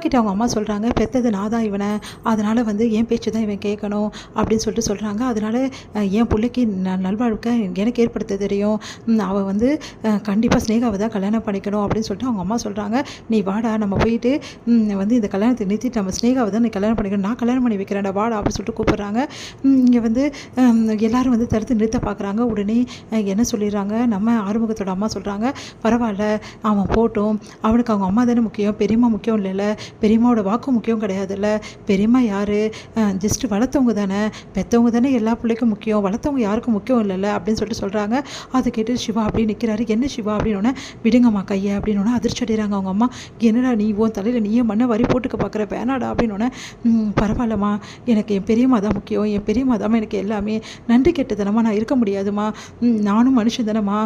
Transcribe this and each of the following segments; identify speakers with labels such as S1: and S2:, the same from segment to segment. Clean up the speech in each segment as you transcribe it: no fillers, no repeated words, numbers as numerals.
S1: கிட்ட அவங்க அம்மா சொல்கிறாங்க, பெத்தது நான் தான் இவனை, அதனால் வந்து என் பேச்சு தான் இவன் கேட்கணும் அப்படின்னு சொல்கிறாங்க. அதனால் என் பிள்ளைக்கு நல்வாழ்க்கை எனக்கு ஏற்படுத்த தெரியும், அவள் வந்து கண்டிப்பாக ஸ்னேகாவை தான் கல்யாணம் பண்ணிக்கணும் அப்படின்னு சொல்லிட்டு அவங்க அம்மா சொல்கிறாங்க. நீ வாடா, நம்ம போயிட்டு வந்து இந்த கல்யாணத்தை நிறுத்திட்டு நம்ம ஸ்னேகாவை தான் நீ கல்யாணம் பண்ணிக்கணும், நான் கல்யாணம் பண்ணி வைக்கிறேன்டா வாடா அப்படின்னு சொல்லிட்டு கூப்பிட்றாங்க. இங்கே வந்து எல்லோரும் வந்து தடுத்து நிறுத்த பார்க்குறாங்க. உடனே என்ன சொல்லிடுறாங்க, நம்ம ஆறுமுகத்தோட அம்மா சொல்கிறாங்க, பரவாயில்ல அவன் போட்டும், அவனுக்கு அவங்க அம்மா தானே முக்கியம், பெரியம்மா முக்கியம் இல்லைல்ல, பெரியம்மாவோட வாக்கு முக்கியம் கிடையாதுல்ல, பெரியம்மா யார், ஜஸ்ட்டு வளர்த்தவங்க தானே, பெற்றவங்க தானே எல்லா பிள்ளைக்கும் முக்கியம், வளர்த்தவங்க யாருக்கும் முக்கியம் இல்லைல்ல அப்படின்னு சொல்கிறாங்க. அதை கேட்டு சிவா அப்படி நிற்கிறாரு. என்ன சிவா அப்படின்னோடனே, விடுங்கம்மா கையை அப்படின்னோடனே அதிர்ச்சி அடைகிறாங்க அவங்க அம்மா. என்னடா நீ உன் தலையில் நீயே மண்ணை வரி போட்டுக்க பார்க்குற, வேணாடா அப்படின்னோடனே, பரவாயில்லம்மா எனக்கு என் பெரியம்மா தான் முக்கியம், என் பெரியம்மா தான் எனக்கு எல்லாமே, நன்றி கெட்டதனமா நான் இருக்க முடியாதுமா, நானும் மனுஷன் தானம்மா,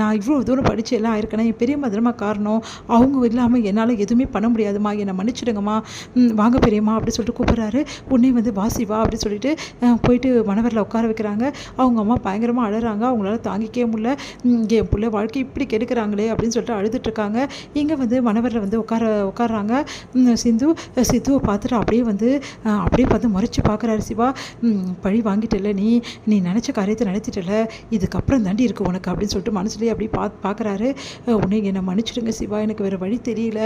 S1: நான் இவ்வளோ தூரம் படித்து எல்லாம் ஆயிருக்கேன்னா என் பெரியம்மா தானம்மா காரணம், அவங்க இல்லாமல் என்னால் எதுவுமே பண்ண முடியாதுமா, என்னை மன்னிச்சிடுங்கம்மா, வாங்க பெரியம்மா அப்படி சொல்லிட்டு கூப்பிட்றாரு. உடனே வந்து வாசிவா அப்படி சொல்லிட்டு போயிட்டு மணவரில் உட்கார வைக்கிறாங்க. அவங்க அம்மா பயங்கரமாக அழுறாங்க. அவங்களால தாங்கிக்கவே முடியல, என் பிள்ளை வாழ்க்கை இப்படி கெடுக்கிறாங்களே அப்படின்னு சொல்லிட்டு அழுதுட்ருக்காங்க. இங்கே வந்து மணவரில் வந்து உட்காடுறாங்க. சித்துவை பார்த்துட்டு அப்படியே பார்த்து முறைச்சி பார்க்குறாரு சிவா. பழி வாங்கிட்டல, நீ நினச்ச காரியத்தை நடத்திட்டல, இதுக்கப்புறம் தாண்டி இருக்கு உனக்கு அப்படின்னு சொல்லிட்டு மனசுலேயே அப்படி பார்க்குறாரு. உன்னை என்னை மன்னிச்சிடுங்க சிவா, எனக்கு வேறு வழி தெரியல,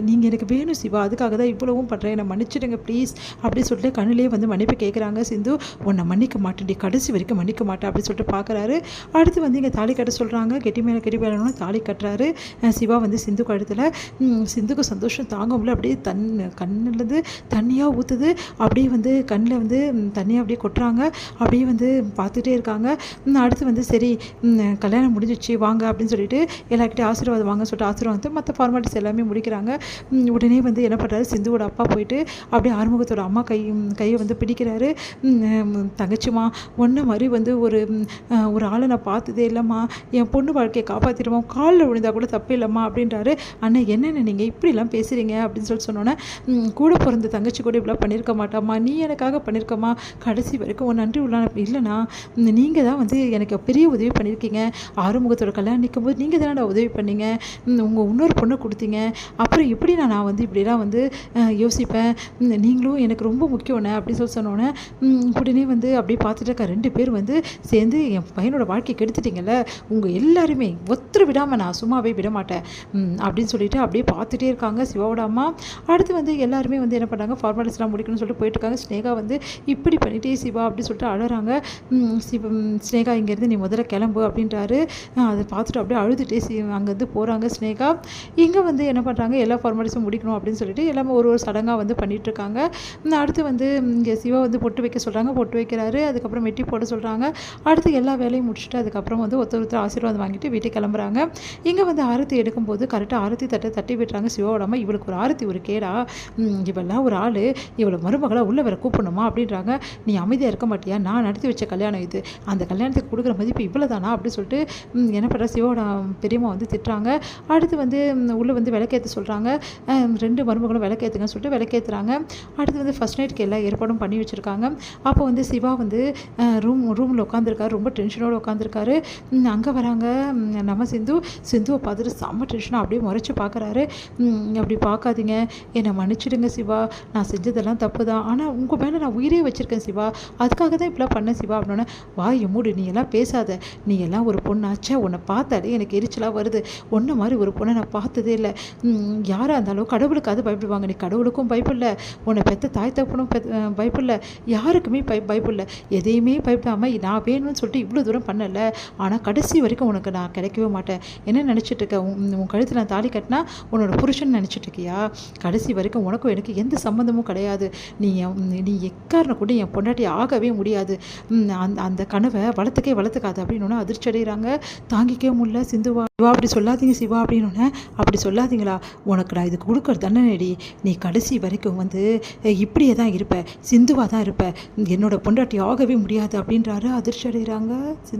S1: நீங்கள் எனக்கு வேணும் சிவா, அதுக்காக தான் இவ்வளவும் பண்ணுறேன், என்னை மன்னிச்சிடுங்க ப்ளீஸ் அப்படின்னு சொல்லிட்டு கண்ணிலே வந்து மன்னிப்பு கேட்குறாங்க. சிந்து உன்னை மன்னிக்க மாட்டேன்டி, கடைசி வரைக்கும் மன்னிக்க மாட்டேன் அப்படின்னு சொல்லிட்டு பார்க்குறாரு. அடுத்து வந்து இங்கே தாலி கட்ட சொல்கிறாங்க. கெட்டி மேலே தாலி கட்டுறாரு சிவா வந்து சிந்து கழுத்தில். சிந்துக்கு சந்தோஷம் தாங்க முடியல, அப்படியே கண்ணிலேருந்து தண்ணியாக ஊற்றுது, அப்படியே வந்து கண்ணில் வந்து தண்ணியாக அப்படியே கொட்டுறாங்க. அப்படியே வந்து பார்த்துட்டே இருக்காங்க. அடுத்து வந்து சரி கல்யாணம் முடிஞ்சிச்சு வாங்க அப்படின்னு சொல்லிட்டு எல்லாருக்கிட்டே ஆசீர்வாதம் வாங்க சொல்லிட்டு ஆசீர்வாதத்தை மற்ற ஃபார்மாலிட்டிஸ் எல்லாமே முடிக்கிறாங்க. உடனே வந்து என்ன பண்ணுறாரு, சிந்துவோட அப்பா போயிட்டு அப்படியே ஆறுமுகத்தோட அம்மா கையை வந்து பிடிக்கிறாரு. தங்கச்சிம்மா ஒன்றை மாதிரி வந்து ஒரு ஆளை நான் பார்த்ததே இல்லைம்மா, என் பொண்ணு வாழ்க்கையை காப்பாற்றிடுமா, காலில் விழுந்தா கூட தப்பு இல்லைம்மா அப்படின்றாரு. அண்ணன் என்னென்ன நீங்கள் இப்படிலாம் பேசுகிறீங்க அப்படின்னு சொன்னோன்னே, கூட பிறந்த தங்கச்சி கூட இப்படிலாம் பண்ணியிருக்க மாட்டாம்மா, நீ எனக்காக பண்ணியிருக்கம்மா, கடைசி வரைக்கும் உன் நன்றி உள்ள இல்லைண்ணா, நீங்கள் தான் வந்து எனக்கு பெரிய உதவி பண்ணியிருக்கீங்க, ஆறுமுகத்தோட கல்யாணம் நிற்கும் போது நீங்கள் தானே உதவி பண்ணீங்க, உங்கள் இன்னொரு பொண்ணை கொடுத்தீங்க, அப்புறம் எப்படி நான் வந்து இப்படிலாம் வந்து யோசிப்பேன், நீங்களும் எனக்கு ரொம்ப முக்கியம்ண்ணே அப்படின்னு சொன்னோன்னே, உடனே வந்து அப்படியே பார்த்துட்டு இருக்க 2 பேர் வந்து சேர்ந்து என் பையனோட வாழ்க்கையை கெடுத்துட்டீங்கல்ல, உங்கள் எல்லாருமே ஒத்துரு விடாமல் நான் சும்மாவே விட மாட்டேன் அப்படின்னு சொல்லிட்டு அப்படியே பார்த்துட்டே இருக்காங்க சிவாவோட அம்மா. அடுத்து வந்து எல்லாருமே வந்து என்ன பண்ணாங்க, ஃபார்மாலிட்டிஸ்லாம் முடிக்கணும்னு சொல்லிட்டு போயிட்டு இருக்காங்க. ஸ்னேகா வந்து இப்படி பண்ணிட்டே சிவா அப்படின்னு சொல்லிட்டு அழறாங்க. ஸ்னேகா இங்கேருந்து நீ முதல்ல கிளம்பு அப்படின்றாரு. அதை பார்த்துட்டு அப்படியே அழுதுகிட்டே அங்கேருந்து போகிறாங்க ஸ்னேகா. இங்கே வந்து என்ன பண்ணுறாங்க, எல்லா ஃபார்மாலிட்டிஸும் முடிக்கணும் அப்படின்னு சொல்லிட்டு எல்லாமே ஒரு சடங்காக வந்து பண்ணிகிட்ருக்காங்க. அடுத்து வந்து இங்கே சிவா வந்து பொட்டு வைக்க சொல்கிறாங்க, பொட்டு வைக்கிறாரு. அதுக்கப்புறம் மெட்டி போட சொல்கிறாங்க. அடுத்து எல்லா வேலையும் முடிச்சுட்டு அதுக்கப்புறம் வந்து ஒருத்தர் ஆசீர்வாதம் வாங்கிட்டு வீட்டுக்கு கிளம்புறாங்க. இங்கே வந்து ஆரத்தி எடுக்கும்போது கரெக்டாக ஆரத்தி தட்டி விட்டுறாங்க சிவாவோட அம்மா. இவளுக்கு ஒரு ஆரத்தி ஒரு கேடா, இவெல்லாம் ஒரு ஆள், இவளை மருமகளாக உள்ள வேற கூப்பிடணுமா அப்படின்றாங்க. நீ அமைதியாக இருக்க மாட்டியா, நான் நடத்தி வச்ச கல்யாணம் இது, அந்த கல்யாணத்துக்கு கொடுக்குற மதிப்பு இவ்வளோ தானா அப்படின்னு சொல்லிட்டு என்ன பண்ணுற சிவாவோட பெரியம்மா வந்து திட்டுறாங்க. அடுத்து வந்து உள்ளே வந்து விளக்கேற்ற சொல்கிறாங்க. 2 மருமகளும் விளக்கேற்றுங்கன்னு சொல்லிட்டு விளக்கேற்றுறாங்க. அடுத்து வந்து ஃபஸ்ட் நைட்டுக்கு எல்லா ஏற்பாடும் பண்ணி வச்சுருக்காங்க. அப்போ வந்து சிவா வந்து ரூமில் உட்காந்துருக்காரு, ரொம்ப டென்ஷனோடு உட்காந்துருக்காரு. அங்கே வராங்க நம்ம சிந்துவை பார்த்துட்டு செம்ம டென்ஷனாக அப்படியே முறைச்சி பார்க்குறாரு. அப்படி பார்க்காதீங்க, என்னை மன்னிச்சிடுங்க சிவா, நான் செஞ்சதெல்லாம் தப்பு தான், ஆனால் உங்கள் மேலே நான் உயிரே வச்சுருக்கேன் சிவா, அதுக்காக தான் இப்படிலாம் பண்ணேன் சிவா அப்படின்னா, வாயை மூடு, நீ எல்லாம் பேசாத, நீ எல்லாம் ஒரு பொண்ணாச்சா, உன்னை பார்த்தாலே எனக்கு எரிச்சலாக வருது, ஒன்றை மாதிரி ஒரு பொண்ணை நான் பார்த்ததே இல்லை, யாராக இருந்தாலும் கடவுளுக்காவது பயப்படுவாங்க, நீ கடவுளுக்கும் பயப்படல, உன்னை பெற்ற தாய் தகப்பனும் பயப்படல, யாருக்குமே பயப்படல, எதையுமே பயப்படாமல் நான் வேணும்னு சொல்லிட்டு இவ்வளோ தூரம் பண்ணல, ஆனால் கடைசி வரைக்கும் உனக்கு நான் கிடைக்கவே மாட்டேன், என்ன நினச்சிட்டு இருக்க, உன் கழுத்தில் நான் தாலி கட்டினா உன்னோட புருஷன் நினச்சிட்டு இருக்கியா, கடைசி வரைக்கும் உனக்கும் எனக்கு எந்த சம்மந்தமும் கிடையாது, நீ எக்காரணம் கூட என் பொண்டாட்டி ஆகவே முடியாது, அந்த கனவை வளர்த்துக்காது அப்படின்னு அதிர்ச்சி அடைகிறாங்க. தாங்கிக்கவே முடியல சிந்துவா. சிவா அப்படி சொல்லாதீங்க சிவா அப்படின்னு, அப்படி சொல்லாதீங்களா, உனக்கு நான் இதுக்கு கொடுக்குற தண்டனைடி, நீ கடைசி வரைக்கும் வந்து இப்படியே தான் இருப்ப, சிந்துவாக தான் இருப்ப, என்னோட பொண்டாட்டி ஆகவே முடியாது அப்படின்றாரு. அதிர்ச்சி அடைகிறாங்க.